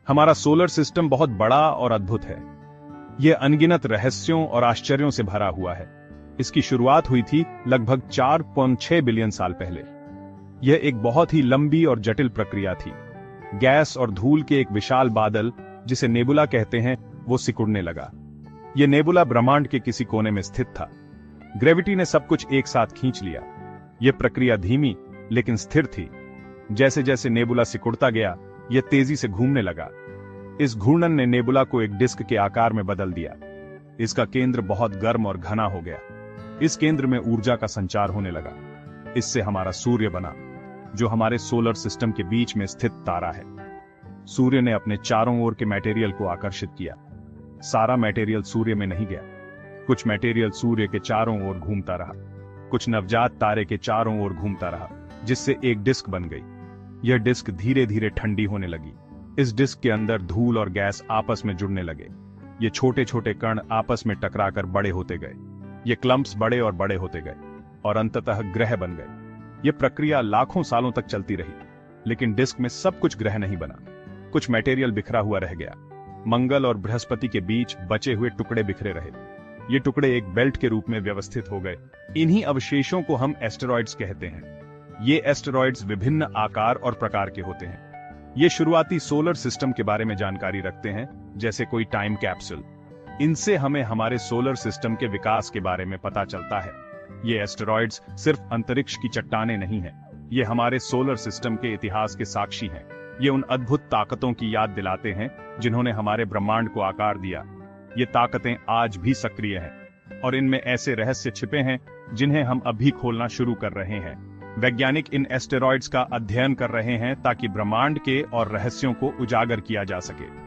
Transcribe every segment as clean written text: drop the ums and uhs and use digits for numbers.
हमारा solar system बहुत बड़ा और अद्भुत है। यह अनगिनत रहस्यों और आश्चर्यों से भरा हुआ है। इसकी शुरुआत हुई थी लगभग 4.6 बिलियन साल पहले। यह एक बहुत ही लंबी और जटिल प्रक्रिया थी। गैस और धूल के एक विशाल बादल, जिसे नेबुला कहते हैं, वो सिकुड़ने लगा। यह नेबुला ब्रह्मांड के किसी कोने में स्थित था। ग्रेविटी ने सब कुछ एक साथ खींच लिया। यह प्रक्रिया धीमी लेकिन स्थिर थी। जैसे जैसे नेबुला सिकुड़ता गया, यह तेजी से घूमने लगा। इस घूर्णन ने नेबुला को एक डिस्क के आकार में बदल दिया। इसका केंद्र बहुत गर्म और घना हो गया। इस केंद्र में ऊर्जा का संचार होने लगा। इससे हमारा सूर्य बना, जो हमारे सोलर सिस्टम के बीच में स्थित तारा है। सूर्य ने अपने चारों ओर के मटेरियल को आकर्षित किया। सारा मटेरियल सूर्य में नहीं गया। कुछ मटेरियल सूर्य के चारों ओर घूमता रहा। कुछ नवजात तारे के चारों ओर घूमता रहा, जिससे एक डिस्क बन गई। यह डिस्क धीरे धीरे ठंडी होने लगी। इस डिस्क के अंदर धूल और गैस आपस में जुड़ने लगे। ये छोटे छोटे कण आपस में टकराकर बड़े होते गए। ये क्लम्प्स बड़े और बड़े होते गए और अंततः ग्रह बन गए। यह प्रक्रिया लाखों सालों तक चलती रही, लेकिन डिस्क में सब कुछ ग्रह नहीं बना। कुछ मटेरियल बिखरा हुआ रह गया। मंगल और बृहस्पति के बीच बचे हुए टुकड़े बिखरे रहे। ये टुकड़े एक बेल्ट के रूप में व्यवस्थित हो गए। इन्हीं अवशेषों को हम एस्टेरॉइड्स कहते हैं। ये एस्टेरॉइड्स विभिन्न आकार और प्रकार के होते हैं। ये शुरुआती सोलर सिस्टम के बारे में जानकारी रखते हैं, जैसे कोई टाइम कैप्सूल। इनसे हमें हमारे सोलर सिस्टम के विकास के बारे में पता चलता है। ये एस्टेरॉइड्स सिर्फ अंतरिक्ष की चट्टानें नहीं हैं, ये हमारे सोलर सिस्टम के इतिहास के साक्षी हैं। ये उन अद्भुत ताकतों की याद दिलाते हैं जिन्होंने हमारे ब्रह्मांड को आकार दिया। ये ताकतें आज भी सक्रिय हैं और इनमें ऐसे रहस्य छिपे हैं जिन्हें हम अभी खोलना शुरू कर रहे हैं। वैज्ञानिक इन एस्टेरॉइड्स का अध्ययन कर रहे हैं ताकि ब्रह्मांड के और रहस्यों को उजागर किया जा सके।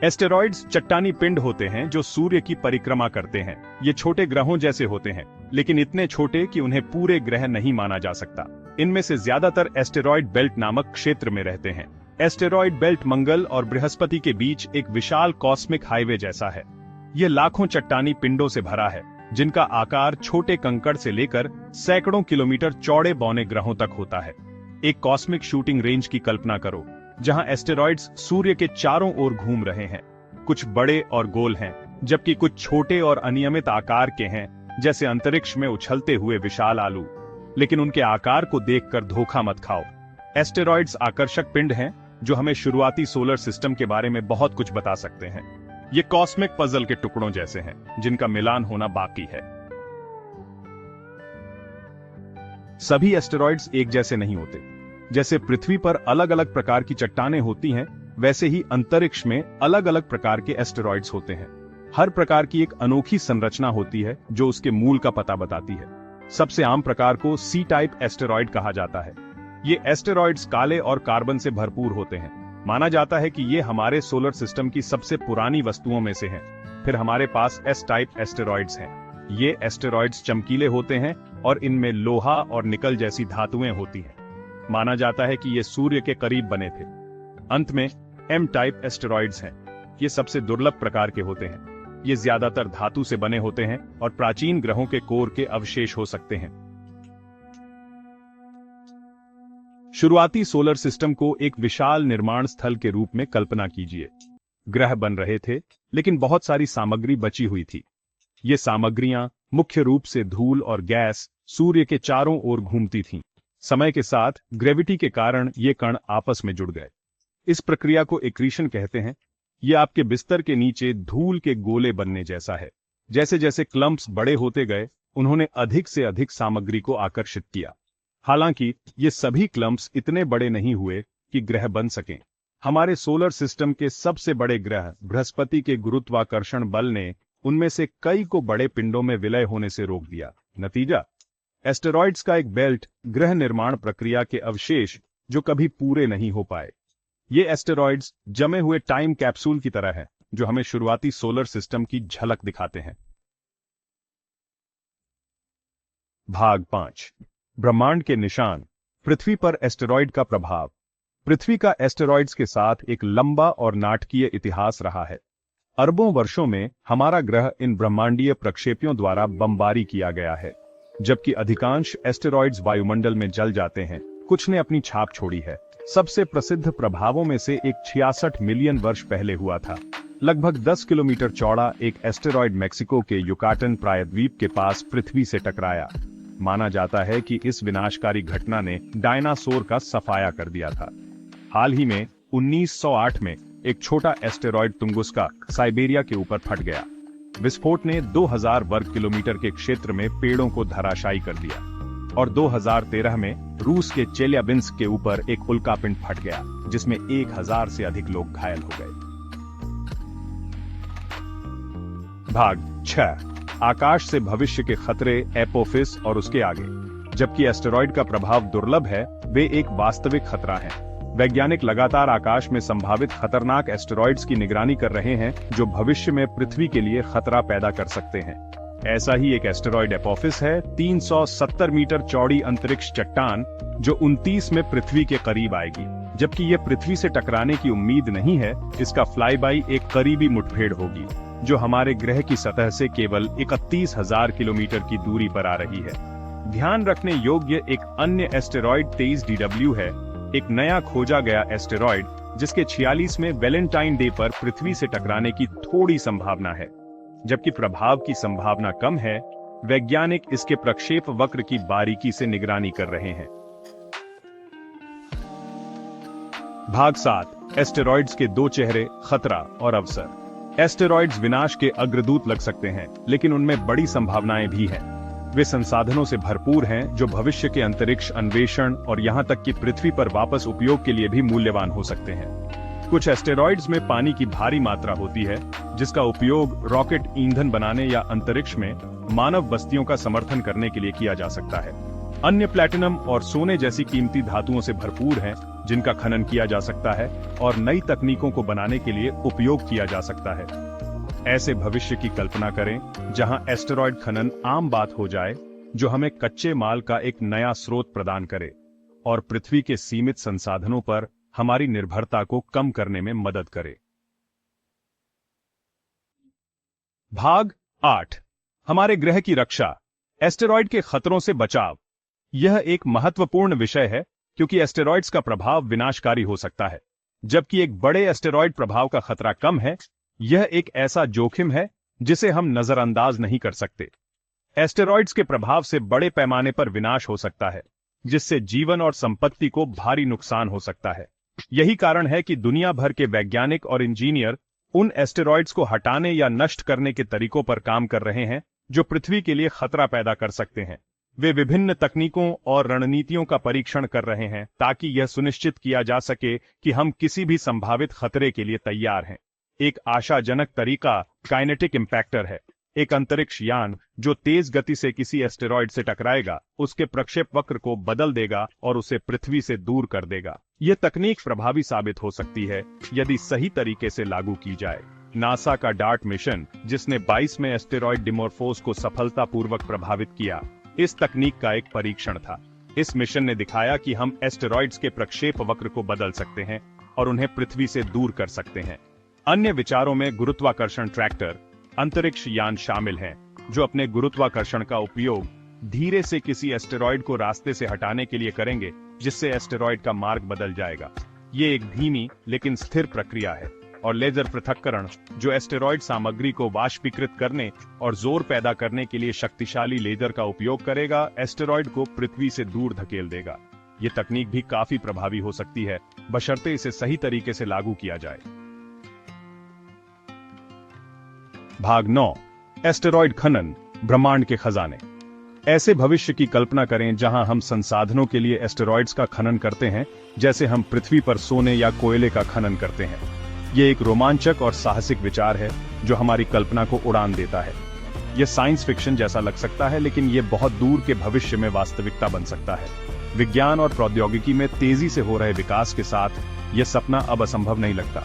एस्टेरॉइड्स चट्टानी पिंड होते हैं जो सूर्य की परिक्रमा करते हैं। ये छोटे ग्रहों जैसे होते हैं, लेकिन इतने छोटे कि उन्हें पूरे ग्रह नहीं माना जा सकता। इनमें से ज्यादातर एस्टेरॉइड बेल्ट नामक क्षेत्र में रहते हैं। एस्टेरॉइड बेल्ट मंगल और बृहस्पति के बीच एक विशाल कॉस्मिक हाईवे जैसा है। यह लाखों चट्टानी पिंडों से भरा है, जिनका आकार छोटे कंकड़ से लेकर सैकड़ों किलोमीटर चौड़े बौने ग्रहों तक होता है। एक कॉस्मिक शूटिंग रेंज की कल्पना करो, जहां एस्टेरॉइड्स सूर्य के चारों ओर घूम रहे हैं। कुछ बड़े और गोल हैं, जबकि कुछ छोटे और अनियमित आकार के हैं, जैसे अंतरिक्ष में उछलते हुए विशाल आलू। लेकिन उनके आकार को देखकर धोखा मत खाओ। एस्टेरॉइड्स आकर्षक पिंड हैं जो हमें शुरुआती सोलर सिस्टम के बारे में बहुत कुछ बता सकते हैं। ये कॉस्मिक पजल के टुकड़ों जैसे हैं, जिनका मिलान होना बाकी है। सभी एस्टेरॉइड्स एक जैसे नहीं होते। जैसे पृथ्वी पर अलग अलग प्रकार की चट्टानें होती हैं, वैसे ही अंतरिक्ष में अलग अलग प्रकार के एस्टेरॉइड्स होते हैं। हर प्रकार की एक अनोखी संरचना होती है जो उसके मूल का पता बताती है। सबसे आम प्रकार को सी टाइप एस्टेरॉइड कहा जाता है। ये एस्टेरॉइड्स काले और कार्बन से भरपूर होते हैं। माना जाता है कि ये हमारे सोलर सिस्टम की सबसे पुरानी वस्तुओं में से हैं। फिर हमारे पास एस टाइप एस्टेरॉइड्स हैं। ये एस्टेरॉइड्स चमकीले होते हैं और इनमें लोहा और निकल जैसी धातुएं होती हैं। माना जाता है कि ये सूर्य के करीब बने थे। अंत में एम टाइप एस्टेरॉइड्स हैं। ये सबसे दुर्लभ प्रकार के होते हैं। ये ज्यादातर धातु से बने होते हैं और प्राचीन ग्रहों के कोर के अवशेष हो सकते हैं। शुरुआती सोलर सिस्टम को एक विशाल निर्माण स्थल के रूप में कल्पना कीजिए। ग्रह बन रहे थे, लेकिन बहुत सारी सामग्री बची हुई थी। ये सामग्रियां मुख्य रूप से धूल और गैस सूर्य के चारों ओर घूमती थीं। समय के साथ ग्रेविटी के कारण ये कण आपस में जुड़ गए। इस प्रक्रिया को एक्रीशन कहते हैं। यह आपके बिस्तर के नीचे धूल के गोले बनने जैसा है। जैसे जैसे क्लम्प्स बड़े होते गए, उन्होंने अधिक से अधिक सामग्री को आकर्षित किया। हालांकि ये सभी क्लम्प्स इतने बड़े नहीं हुए कि ग्रह बन सकें। हमारे सोलर सिस्टम के सबसे बड़े ग्रह बृहस्पति के गुरुत्वाकर्षण बल ने उनमें से कई को बड़े पिंडों में विलय होने से रोक दिया। नतीजा, एस्टेरॉइड्स का एक बेल्ट, ग्रह निर्माण प्रक्रिया के अवशेष जो कभी पूरे नहीं हो पाए। ये एस्टेरॉइड्स जमे हुए टाइम कैप्सूल की तरह है, जो हमें शुरुआती सोलर सिस्टम की झलक दिखाते हैं। भाग 5, ब्रह्मांड के निशान। पृथ्वी पर एस्टेरॉइड का प्रभाव। पृथ्वी का एस्टेरॉइड्स के साथ एक लंबा और नाटकीय इतिहास रहा है। अरबों वर्षों में हमारा ग्रह इन ब्रह्मांडीय प्रक्षेपियों द्वारा बमबारी किया गया है। जबकि अधिकांश एस्टेरॉइड्स वायुमंडल में जल जाते हैं, कुछ ने अपनी छाप छोड़ी है। सबसे प्रसिद्ध प्रभावों में से एक 66 मिलियन वर्ष पहले हुआ था। लगभग 10 किलोमीटर चौड़ा एक एस्टेरॉयड मेक्सिको के युकाटन प्रायद्वीप के पास पृथ्वी से टकराया। माना जाता है कि इस विनाशकारी घटना ने डायनासोर का सफाया कर दिया था। हाल ही में 1908 में एक छोटा एस्टेरॉयड तुंगुस्का साइबेरिया के ऊपर फट गया। विस्फोट ने 2000 वर्ग किलोमीटर के क्षेत्र में पेड़ों को धराशायी कर दिया और 2013 में रूस के चेल्याबिंस्क के ऊपर एक उल्कापिंड फट गया, जिसमें 1000 से अधिक लोग घायल हो गए। भाग 6। आकाश से भविष्य के खतरे, एपोफिस और उसके आगे। जबकि एस्टेरॉयड का प्रभाव दुर्लभ है, वे एक वास्तविक खतरा हैं। वैज्ञानिक लगातार आकाश में संभावित खतरनाक एस्टेरॉयड्स की निगरानी कर रहे हैं जो भविष्य में पृथ्वी के लिए खतरा पैदा कर सकते हैं। ऐसा ही एक एस्टेरॉयड एपोफिस है, 370 मीटर चौड़ी अंतरिक्ष चट्टान जो 29 में पृथ्वी के करीब आएगी। जबकि यह पृथ्वी से टकराने की उम्मीद नहीं है, इसका फ्लाईबाई एक करीबी मुठभेड़ होगी जो हमारे ग्रह की सतह से केवल 31,000 किलोमीटर की दूरी पर आ रही है। ध्यान रखने योग्य एक अन्य एस्टेरॉयड 23DW है, एक नया खोजा गया एस्टेरॉयड जिसके 46 वैलेंटाइन डे पर पृथ्वी से टकराने की थोड़ी संभावना है। जबकि प्रभाव की संभावना कम है, वैज्ञानिक इसके प्रक्षेप वक्र की बारीकी से निगरानी कर रहे हैं। भाग 7। एस्टेरॉयड्स के दो चेहरे, खतरा और अवसर। एस्टेरॉयड्स विनाश के अग्रदूत लग सकते हैं, लेकिन उनमें बड़ी संभावनाएं भी हैं। वे संसाधनों से भरपूर हैं जो भविष्य के अंतरिक्ष अन्वेषण और यहां तक कि पृथ्वी पर वापस उपयोग के लिए भी मूल्यवान हो सकते हैं। कुछ एस्टेरॉयड्स में पानी की भारी मात्रा होती है, जिसका उपयोग रॉकेट ईंधन बनाने या अंतरिक्ष में मानव बस्तियों का समर्थन करने के लिए किया जा सकता है। अन्य प्लैटिनम और सोने जैसी कीमती धातुओं से भरपूर हैं, जिनका खनन किया जा सकता है और नई तकनीकों को बनाने के लिए उपयोग किया जा सकता है। ऐसे भविष्य की कल्पना करें जहां एस्टेरॉयड खनन आम बात हो जाए, जो हमें कच्चे माल का एक नया स्रोत प्रदान करे और पृथ्वी के सीमित संसाधनों पर हमारी निर्भरता को कम करने में मदद करे। भाग 8। हमारे ग्रह की रक्षा, एस्टेरॉयड के खतरों से बचाव। यह एक महत्वपूर्ण विषय है क्योंकि एस्टेरॉयड्स का प्रभाव विनाशकारी हो सकता है। जबकि एक बड़े एस्टेरॉयड प्रभाव का खतरा कम है, यह एक ऐसा जोखिम है जिसे हम नजरअंदाज नहीं कर सकते। एस्टेरॉयड्स के प्रभाव से बड़े पैमाने पर विनाश हो सकता है, जिससे जीवन और संपत्ति को भारी नुकसान हो सकता है। यही कारण है कि दुनिया भर के वैज्ञानिक और इंजीनियर उन एस्टेरॉयड्स को हटाने या नष्ट करने के तरीकों पर काम कर रहे हैं जो पृथ्वी के लिए खतरा पैदा कर सकते हैं। वे विभिन्न तकनीकों और रणनीतियों का परीक्षण कर रहे हैं ताकि यह सुनिश्चित किया जा सके कि हम किसी भी संभावित खतरे के लिए तैयार हैं। एक आशाजनक तरीका काइनेटिक इंपैक्टर है, एक अंतरिक्ष यान जो तेज गति से किसी एस्टेरॉयड से टकराएगा, उसके प्रक्षेप वक्र को बदल देगा और उसे पृथ्वी से दूर कर देगा। यह तकनीक प्रभावी साबित हो सकती है यदि सही तरीके से लागू की जाए। नासा का डार्ट मिशन, जिसने 22 में एस्टेरॉयड डिमोर्फोस को सफलतापूर्वक प्रभावित किया, इस तकनीक का एक परीक्षण था। इस मिशन ने दिखाया कि हम एस्टेरॉयड्स के प्रक्षेप वक्र को बदल सकते हैं और उन्हें पृथ्वी से दूर कर सकते हैं। अन्य विचारों में गुरुत्वाकर्षण ट्रैक्टर, अंतरिक्ष यान शामिल हैं, जो अपने गुरुत्वाकर्षण का उपयोग धीरे से किसी एस्टेरॉयड को रास्ते से हटाने के लिए करेंगे, जिससे एस्टेरॉयड का मार्ग बदल जाएगा। ये एक धीमी लेकिन स्थिर प्रक्रिया है। और लेजर पृथक्करण, जो एस्टेरॉयड सामग्री को वाष्पीकृत करने और जोर पैदा करने के लिए शक्तिशाली लेजर का उपयोग करेगा, एस्टेरॉयड को पृथ्वी से दूर धकेल देगा। ये तकनीक भी काफी प्रभावी हो सकती है, बशर्ते इसे सही तरीके से लागू किया जाए। भाग 9। एस्टेरॉयड खनन, ब्रह्मांड के खजाने। ऐसे भविष्य की कल्पना करें जहां हम संसाधनों के लिए एस्टेरॉयड्स का खनन करते हैं, जैसे हम पृथ्वी पर सोने या कोयले का खनन करते हैं। यह एक रोमांचक और साहसिक विचार है जो हमारी कल्पना को उड़ान देता है। यह साइंस फिक्शन जैसा लग सकता है, लेकिन यह बहुत दूर के भविष्य में वास्तविकता बन सकता है। विज्ञान और प्रौद्योगिकी में तेजी से हो रहे विकास के साथ यह सपना अब असंभव नहीं लगता।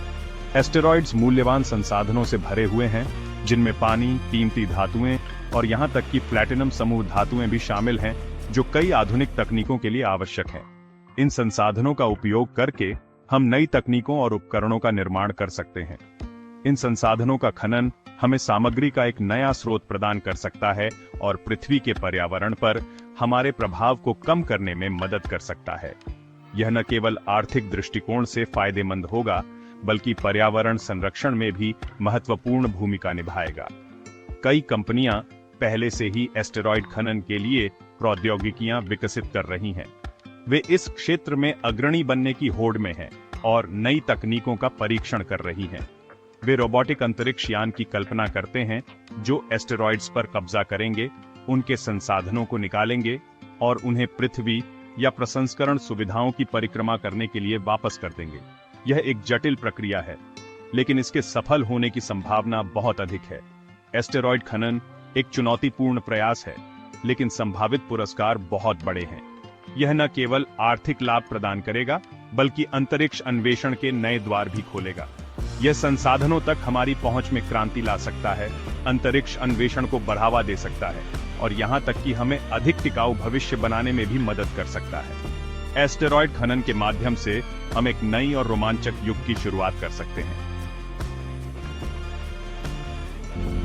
एस्टेरॉयड्स मूल्यवान संसाधनों से भरे हुए हैं, जिनमें पानी, कीमती धातुएं और यहां तक कि प्लैटिनम समूह धातुएं भी शामिल हैं, जो कई आधुनिक तकनीकों के लिए आवश्यक हैं। इन संसाधनों का उपयोग करके हम नई तकनीकों और उपकरणों का निर्माण कर सकते हैं। इन संसाधनों का खनन हमें सामग्री का एक नया स्रोत प्रदान कर सकता है और पृथ्वी के पर्यावरण पर हमारे प्रभाव को कम करने में मदद कर सकता है। यह न केवल आर्थिक दृष्टिकोण से फायदेमंद होगा, बल्कि पर्यावरण संरक्षण में भी महत्वपूर्ण भूमिका निभाएगा। कई कंपनियां पहले से ही एस्टेरॉयड खनन के लिए प्रौद्योगिकियां विकसित कर रही हैं। वे इस क्षेत्र में अग्रणी बनने की होड़ में हैं और नई तकनीकों का परीक्षण कर रही हैं। वे रोबोटिक अंतरिक्ष यान की कल्पना करते हैं जो एस्टेरॉयड्स पर कब्जा करेंगे, उनके संसाधनों को निकालेंगे और उन्हें पृथ्वी या प्रसंस्करण सुविधाओं की परिक्रमा करने के लिए वापस कर देंगे। यह एक जटिल प्रक्रिया है, लेकिन इसके सफल होने की संभावना बहुत अधिक है। एस्टेरॉयड खनन एक चुनौतीपूर्ण प्रयास है, लेकिन संभावित पुरस्कार बहुत बड़े हैं। यह न केवल आर्थिक लाभ प्रदान करेगा, बल्कि अंतरिक्ष अन्वेषण के नए द्वार भी खोलेगा। यह संसाधनों तक हमारी पहुंच में क्रांति ला सकता है, अंतरिक्ष अन्वेषण को बढ़ावा दे सकता है और यहां तक कि हमें अधिक टिकाऊ भविष्य बनाने में भी मदद कर सकता है। एस्टेरॉयड खनन के माध्यम से हम एक नई और रोमांचक युग की शुरुआत कर सकते हैं।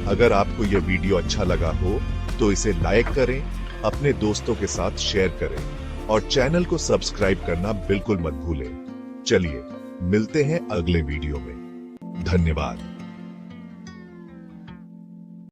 अगर आपको यह वीडियो अच्छा लगा हो तो इसे लाइक करें, अपने दोस्तों के साथ शेयर करें और चैनल को सब्सक्राइब करना बिल्कुल मत भूलें। चलिए मिलते हैं अगले वीडियो में। धन्यवाद।